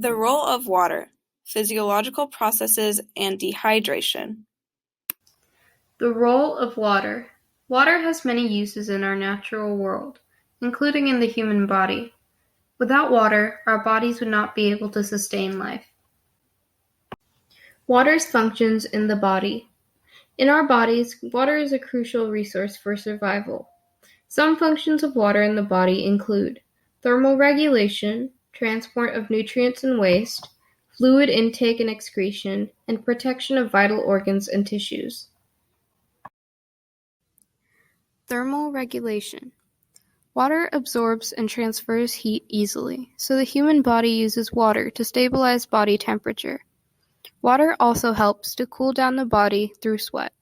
The role of water, physiological processes, and dehydration. The role of water. Water has many uses in our natural world, including in the human body. Without water, our bodies would not be able to sustain life. Water's functions in the body. In our bodies, water is a crucial resource for survival. Some functions of water in the body include thermal regulation, transport of nutrients and waste, fluid intake and excretion, and protection of vital organs and tissues. Thermal regulation. Water absorbs and transfers heat easily, so the human body uses water to stabilize body temperature. Water also helps to cool down the body through sweat.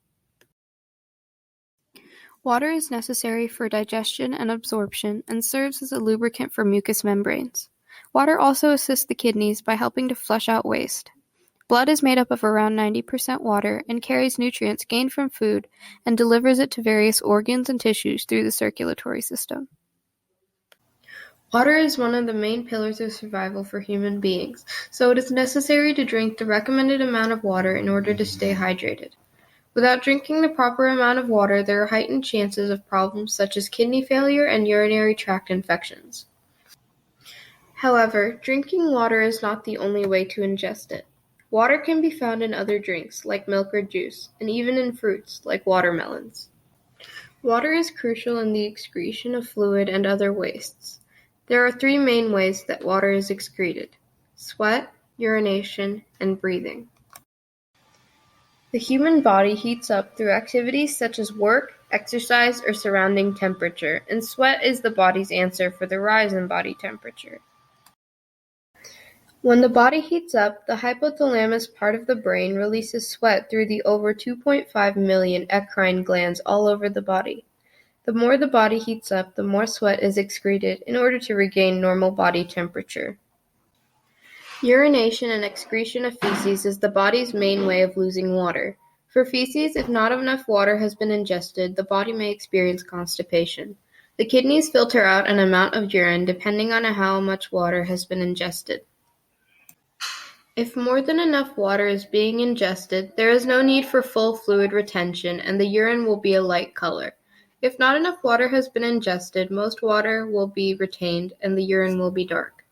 Water is necessary for digestion and absorption and serves as a lubricant for mucous membranes. Water also assists the kidneys by helping to flush out waste. Blood is made up of around 90% water and carries nutrients gained from food and delivers it to various organs and tissues through the circulatory system. Water is one of the main pillars of survival for human beings, so it is necessary to drink the recommended amount of water in order to stay hydrated. Without drinking the proper amount of water, there are heightened chances of problems such as kidney failure and urinary tract infections. However, drinking water is not the only way to ingest it. Water can be found in other drinks, like milk or juice, and even in fruits, like watermelons. Water is crucial in the excretion of fluid and other wastes. There are three main ways that water is excreted: sweat, urination, and breathing. The human body heats up through activities such as work, exercise, or surrounding temperature, and sweat is the body's answer for the rise in body temperature. When the body heats up, the hypothalamus part of the brain releases sweat through the over 2.5 million eccrine glands all over the body. The more the body heats up, the more sweat is excreted in order to regain normal body temperature. Urination and excretion of feces is the body's main way of losing water. For feces, if not enough water has been ingested, the body may experience constipation. The kidneys filter out an amount of urine depending on how much water has been ingested. If more than enough water is being ingested, there is no need for full fluid retention and the urine will be a light color. If not enough water has been ingested, most water will be retained and the urine will be dark.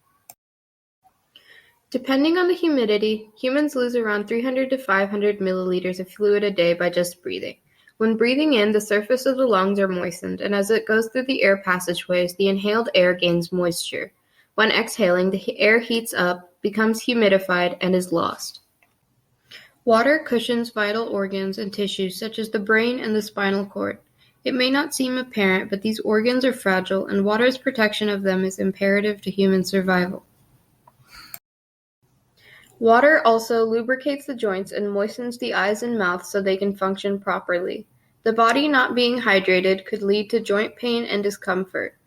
Depending on the humidity, humans lose around 300 to 500 milliliters of fluid a day by just breathing. When breathing in, the surface of the lungs are moistened, and as it goes through the air passageways, the inhaled air gains moisture. When exhaling, the air heats up, becomes humidified, and is lost. Water cushions vital organs and tissues such as the brain and the spinal cord. It may not seem apparent, but these organs are fragile, and water's protection of them is imperative to human survival. Water also lubricates the joints and moistens the eyes and mouth so they can function properly. The body not being hydrated could lead to joint pain and discomfort.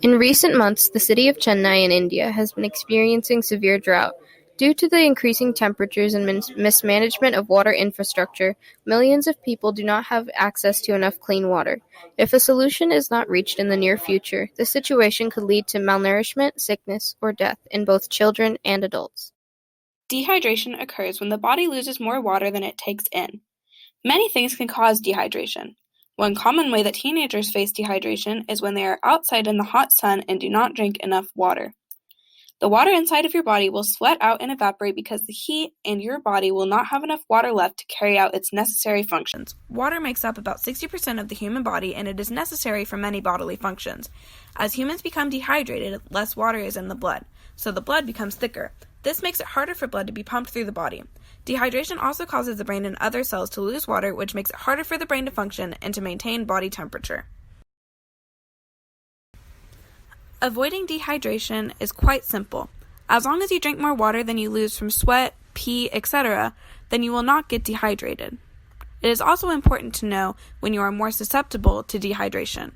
In recent months, the city of Chennai in India has been experiencing severe drought. Due to the increasing temperatures and mismanagement of water infrastructure, millions of people do not have access to enough clean water. If a solution is not reached in the near future, the situation could lead to malnourishment, sickness, or death in both children and adults. Dehydration occurs when the body loses more water than it takes in. Many things can cause dehydration. One common way that teenagers face dehydration is when they are outside in the hot sun and do not drink enough water. The water inside of your body will sweat out and evaporate because the heat and your body will not have enough water left to carry out its necessary functions. Water makes up about 60% of the human body and it is necessary for many bodily functions. As humans become dehydrated, less water is in the blood, so the blood becomes thicker. This makes it harder for blood to be pumped through the body. Dehydration also causes the brain and other cells to lose water, which makes it harder for the brain to function and to maintain body temperature. Avoiding dehydration is quite simple. As long as you drink more water than you lose from sweat, pee, etc., then you will not get dehydrated. It is also important to know when you are more susceptible to dehydration.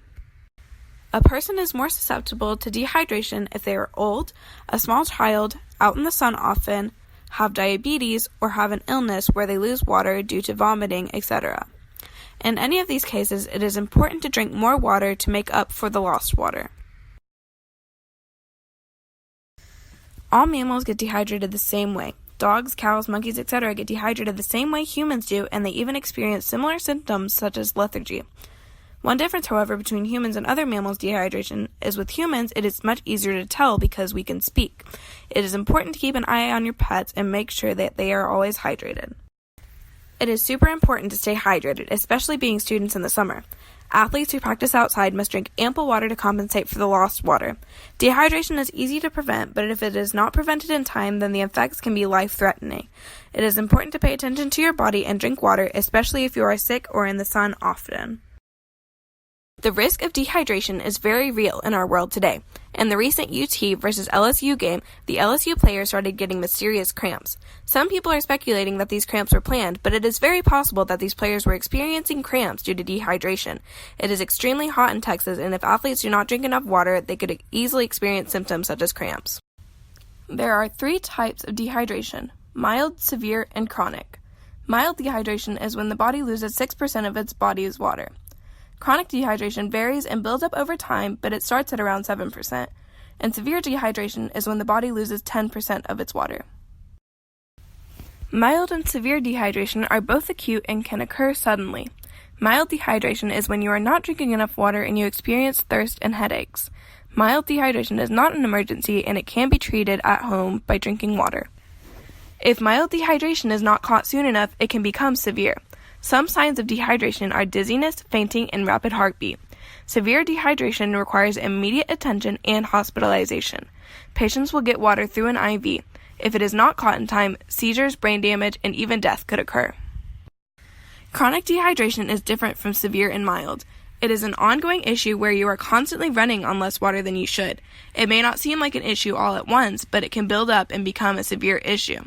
A person is more susceptible to dehydration if they are old, a small child, out in the sun often, have diabetes, or have an illness where they lose water due to vomiting, etc. In any of these cases, it is important to drink more water to make up for the lost water. All mammals get dehydrated the same way. Dogs, cows, monkeys, etc. get dehydrated the same way humans do, and they even experience similar symptoms such as lethargy. One difference, however, between humans and other mammals' dehydration is with humans it is much easier to tell because we can speak. It is important to keep an eye on your pets and make sure that they are always hydrated. It is super important to stay hydrated, especially being students in the summer. Athletes who practice outside must drink ample water to compensate for the lost water. Dehydration is easy to prevent, but if it is not prevented in time, then the effects can be life-threatening. It is important to pay attention to your body and drink water, especially if you are sick or in the sun often. The risk of dehydration is very real in our world today. In the recent UT versus LSU game, the LSU players started getting mysterious cramps. Some people are speculating that these cramps were planned, but it is very possible that these players were experiencing cramps due to dehydration. It is extremely hot in Texas, and if athletes do not drink enough water, they could easily experience symptoms such as cramps. There are 3 types of dehydration: mild, severe, and chronic. Mild dehydration is when the body loses 6% of its body's water. Chronic dehydration varies and builds up over time, but it starts at around 7%. And severe dehydration is when the body loses 10% of its water. Mild and severe dehydration are both acute and can occur suddenly. Mild dehydration is when you are not drinking enough water and you experience thirst and headaches. Mild dehydration is not an emergency and it can be treated at home by drinking water. If mild dehydration is not caught soon enough, it can become severe. Some signs of dehydration are dizziness, fainting, and rapid heartbeat. Severe dehydration requires immediate attention and hospitalization. Patients will get water through an IV. If it is not caught in time, seizures, brain damage, and even death could occur. Chronic dehydration is different from severe and mild. It is an ongoing issue where you are constantly running on less water than you should. It may not seem like an issue all at once, but it can build up and become a severe issue.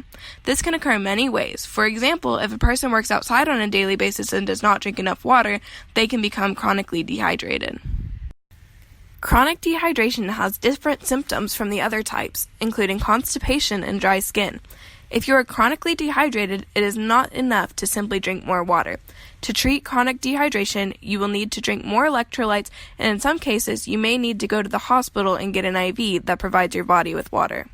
This can occur in many ways. For example, if a person works outside on a daily basis and does not drink enough water, they can become chronically dehydrated. Chronic dehydration has different symptoms from the other types, including constipation and dry skin. If you are chronically dehydrated, it is not enough to simply drink more water. To treat chronic dehydration, you will need to drink more electrolytes, and in some cases, you may need to go to the hospital and get an IV that provides your body with water.